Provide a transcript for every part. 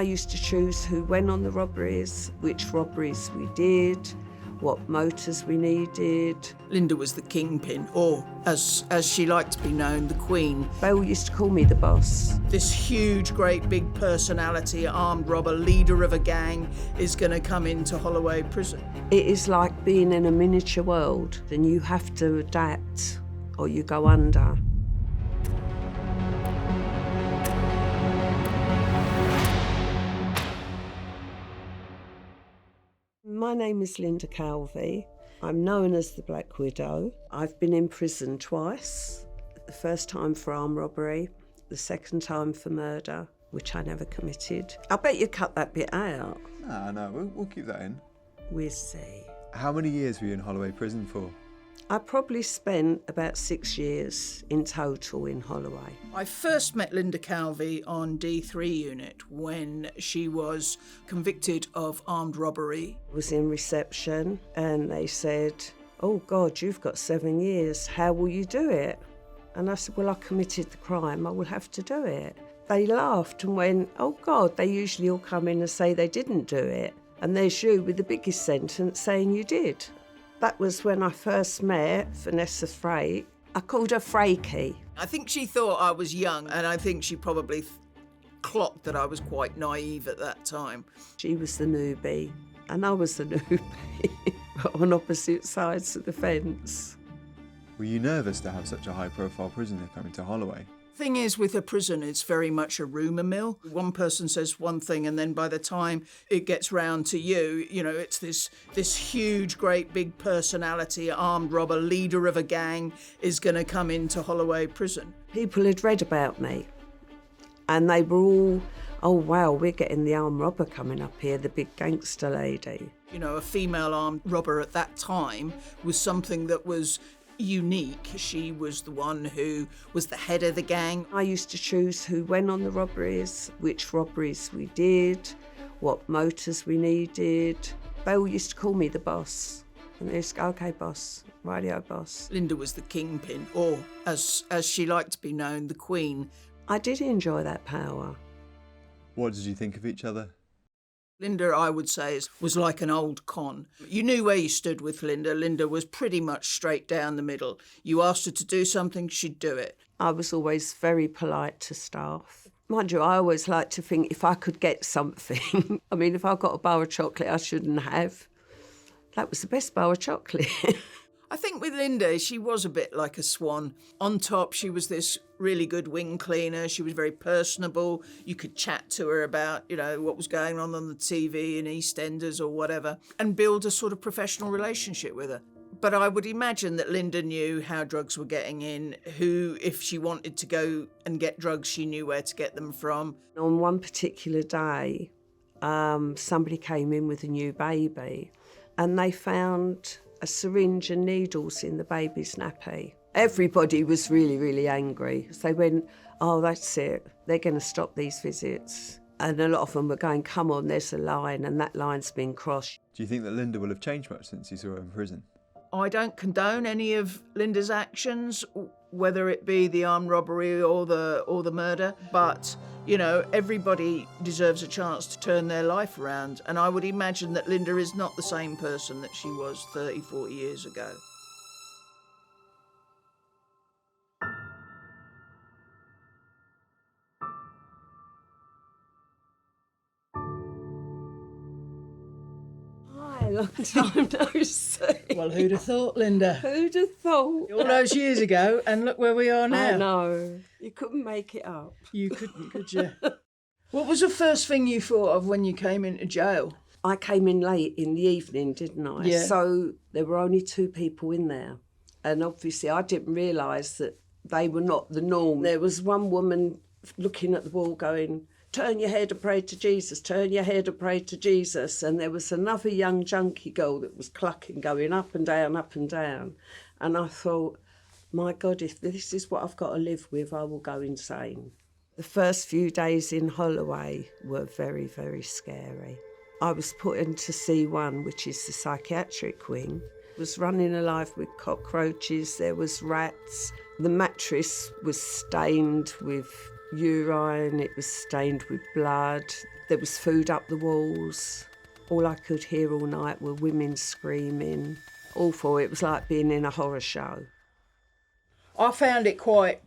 I used to choose who went on the robberies, which robberies we did, what motors we needed. Linda was the kingpin, or as she liked to be known, the Queen. They all used to call me the boss. This huge, great, big personality, armed robber, leader of a gang, is going to come into Holloway prison. It is like being in a miniature world, and you have to adapt or you go under. My name is Linda Calvey. I'm known as the Black Widow. I've been in prison twice. The first time for armed robbery, the second time for murder, which I never committed. I bet you cut that bit out. No, we'll keep that in. We'll see. How many years were you in Holloway prison for? I probably spent about 6 years in total in Holloway. I first met Linda Calvey on D3 unit when she was convicted of armed robbery. I was in reception and they said, "Oh God, you've got 7 years. How will you do it?" And I said, "Well, I committed the crime. I will have to do it." They laughed and went, "Oh God, they usually all come in and say they didn't do it. And there's you with the biggest sentence saying you did." That was when I first met Vanessa. I called her Frakey. I think she thought I was young, and I think she probably clocked that I was quite naive at that time. She was the newbie, and I was the newbie, but on opposite sides of the fence. Were you nervous to have such a high-profile prisoner coming to Holloway? Thing is, with a prison, it's very much a rumour mill. One person says one thing, and then by the time it gets round to you, it's this huge, great, big personality, armed robber, leader of a gang, is going to come into Holloway prison. People had read about me, and they were all, "Oh wow, we're getting the armed robber coming up here, the big gangster lady." A female armed robber at that time was something that was unique. She was the one who was the head of the gang. I used to choose who went on the robberies, which robberies we did, what motors we needed. They all used to call me the boss. And they used to go, "Okay, boss, radio boss." Linda was the kingpin, or as she liked to be known, the Queen. I did enjoy that power. What did you think of each other? Linda, I would say, was like an old con. You knew where you stood with Linda. Linda was pretty much straight down the middle. You asked her to do something, she'd do it. I was always very polite to staff. Mind you, I always like to think if I could get something, I mean, if I got a bar of chocolate I shouldn't have, that was the best bar of chocolate. I think with Linda, she was a bit like a swan. On top, she was this really good wing cleaner. She was very personable. You could chat to her about, what was going on the TV in EastEnders or whatever, and build a sort of professional relationship with her. But I would imagine that Linda knew how drugs were getting in, who, if she wanted to go and get drugs, she knew where to get them from. On one particular day, somebody came in with a new baby and they found a syringe and needles in the baby's nappy. Everybody was really, really angry. So they went, "Oh, that's it. They're going to stop these visits." And a lot of them were going, "Come on, there's a line, and that line's been crossed." Do you think that Linda will have changed much since you saw her in prison? I don't condone any of Linda's actions, whether it be the armed robbery or the murder, but everybody deserves a chance to turn their life around, and I would imagine that Linda is not the same person that she was 30, 40 years ago. Long time no see. Well, who'd have thought, Linda? Who'd have thought? All those years ago, and look where we are now. I know. You couldn't make it up. You couldn't, could you? What was the first thing you thought of when you came into jail? I came in late in the evening, didn't I? Yeah. So there were only 2 people in there. And obviously I didn't realise that they were not the norm. There was one woman looking at the wall going, "Turn your head and pray to Jesus, turn your head and pray to Jesus." And there was another young junkie girl that was clucking, going up and down, up and down. And I thought, my God, if this is what I've got to live with, I will go insane. The first few days in Holloway were very, very scary. I was put into C1, which is the psychiatric wing. I was running alive with cockroaches, there was rats. The mattress was stained with urine, it was stained with blood. There was food up the walls. All I could hear all night were women screaming. Awful. It was like being in a horror show. I found it quite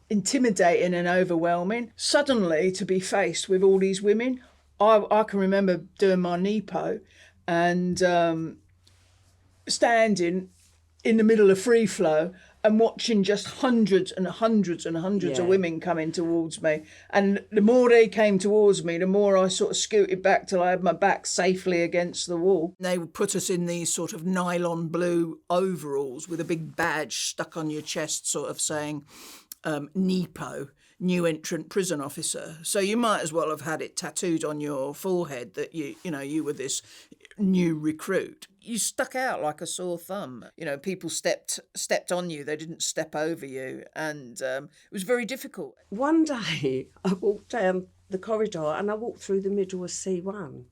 intimidating and overwhelming. Suddenly to be faced with all these women. I can remember doing my NEPO and standing in the middle of free flow and watching just hundreds and hundreds and hundreds of women coming towards me. And the more they came towards me, the more I sort of scooted back till I had my back safely against the wall. They would put us in these sort of nylon blue overalls with a big badge stuck on your chest sort of saying NEPO, new entrant prison officer. So you might as well have had it tattooed on your forehead that you were this new recruit. You stuck out like a sore thumb. People stepped on you. They didn't step over you. And it was very difficult. One day I walked down the corridor and I walked through the middle of C1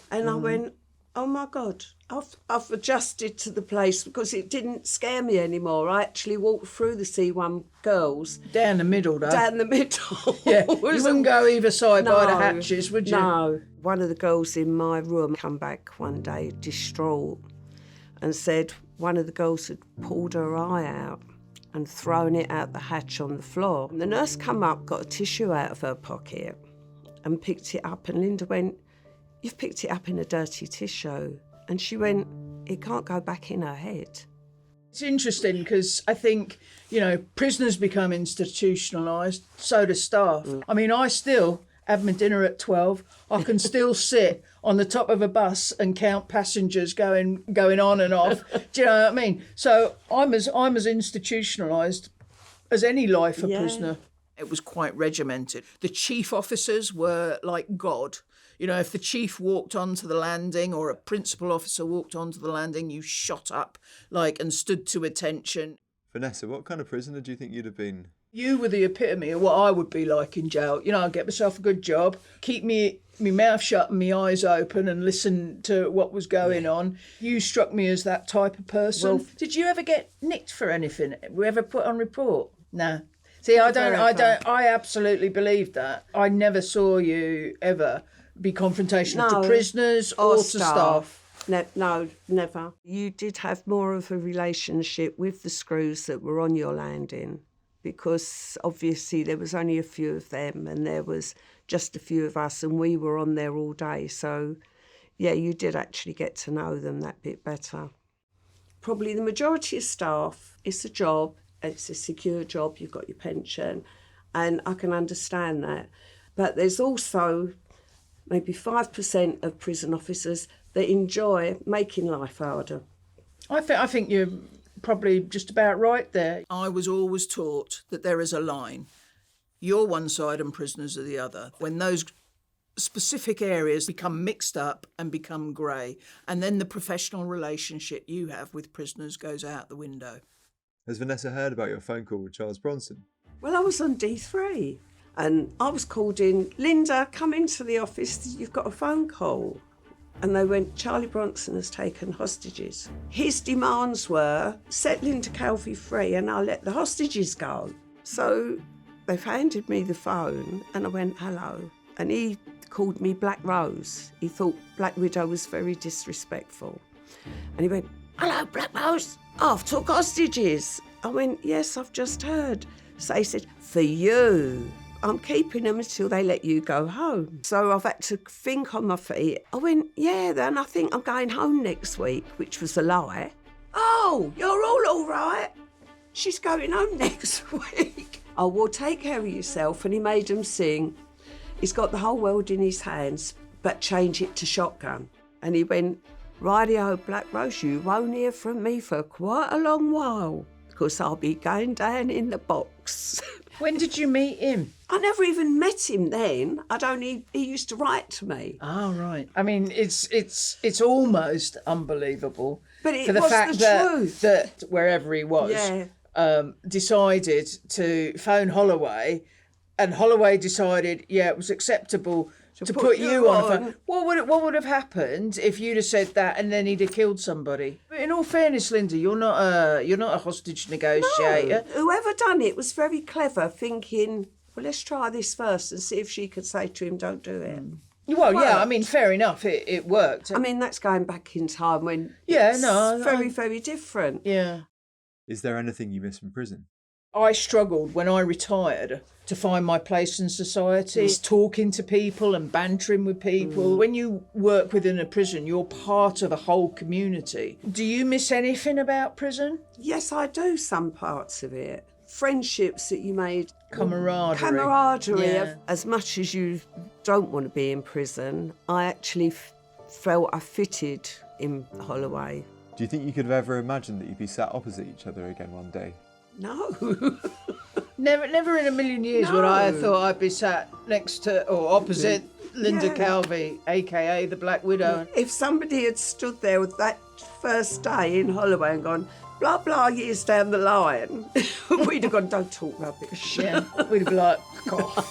and I went, oh my God, I've adjusted to the place because it didn't scare me anymore. I actually walked through the C1 girls. Down the middle, though. Down the middle. Yeah, you wouldn't go either side by the hatches, would you? No. One of the girls in my room come back one day distraught and said one of the girls had pulled her eye out and thrown it out the hatch on the floor. And the nurse come up, got a tissue out of her pocket and picked it up, and Linda went, you've picked it up in a dirty tissue. And she went, it can't go back in her head. It's interesting because I think, prisoners become institutionalised, so do staff. I mean, I still have my dinner at 12. I can still sit on the top of a bus and count passengers going on and off. Do you know what I mean? So I'm as institutionalised as any life a prisoner. It was quite regimented. The chief officers were like God. If the chief walked onto the landing or a principal officer walked onto the landing, you shot up and stood to attention. Vanessa, what kind of prisoner do you think you'd have been? You were the epitome of what I would be like in jail. I'd get myself a good job, keep me mouth shut and my eyes open and listen to what was going on. You struck me as that type of person. Well, did you ever get nicked for anything? Were you ever put on report? Nah. See, I absolutely believed that. I never saw you ever be confrontational to prisoners or to staff. No, never. You did have more of a relationship with the screws that were on your landing because obviously there was only a few of them and there was just a few of us and we were on there all day. So, yeah, you did actually get to know them that bit better. Probably the majority of staff, it's a job, it's a secure job, you've got your pension, and I can understand that. But there's also maybe 5% of prison officers that enjoy making life harder. I think you're probably just about right there. I was always taught that there is a line. You're one side and prisoners are the other. When those specific areas become mixed up and become grey, and then the professional relationship you have with prisoners goes out the window. Has Vanessa heard about your phone call with Charles Bronson? Well, I was on D3 and I was called in, Linda, come into the office, you've got a phone call. And they went, Charlie Bronson has taken hostages. His demands were, set Linda Calvey free and I'll let the hostages go. So they've handed me the phone and I went, hello. And he called me Black Rose. He thought Black Widow was very disrespectful. And he went, hello, Black Rose, I've took hostages. I went, yes, I've just heard. So he said, for you. I'm keeping them until they let you go home. So I've had to think on my feet. I went, yeah, then I think I'm going home next week, which was a lie. Oh, you're all right. She's going home next week. Oh, well, take care of yourself. And he made them sing, he's got the whole world in his hands, but change it to shotgun. And he went, rightio, Black Rose, you won't hear from me for quite a long while because I'll be going down in the box. When did you meet him? I never even met him then. He used to write to me. Oh, right. I mean, it's almost unbelievable. But it for the was fact the truth. that wherever he was, decided to phone Holloway, and Holloway decided, it was acceptable to put you on a phone. What would have happened if you'd have said that and then he'd have killed somebody? But in all fairness, Linda, you're not a hostage negotiator. No, whoever done it was very clever, thinking, well, let's try this first and see if she could say to him, don't do it. Well, yeah, I mean, fair enough, it worked. I mean, that's going back in time when very, very different. Yeah. Is there anything you miss from prison? I struggled when I retired to find my place in society. It's talking to people and bantering with people. When you work within a prison, you're part of a whole community. Do you miss anything about prison? Yes, I do, some parts of it. Friendships that you made. Camaraderie. Yeah. As much as you don't want to be in prison, I actually felt I fitted in Holloway. Do you think you could have ever imagined that you'd be sat opposite each other again one day? No. Never in a million years would I have thought I'd be sat next to or opposite Linda Calvey, a.k.a. the Black Widow. If somebody had stood there with that first day in Holloway and gone, blah, blah, years down the line, we'd have gone, don't talk rubbish. Yeah, we'd be like, God.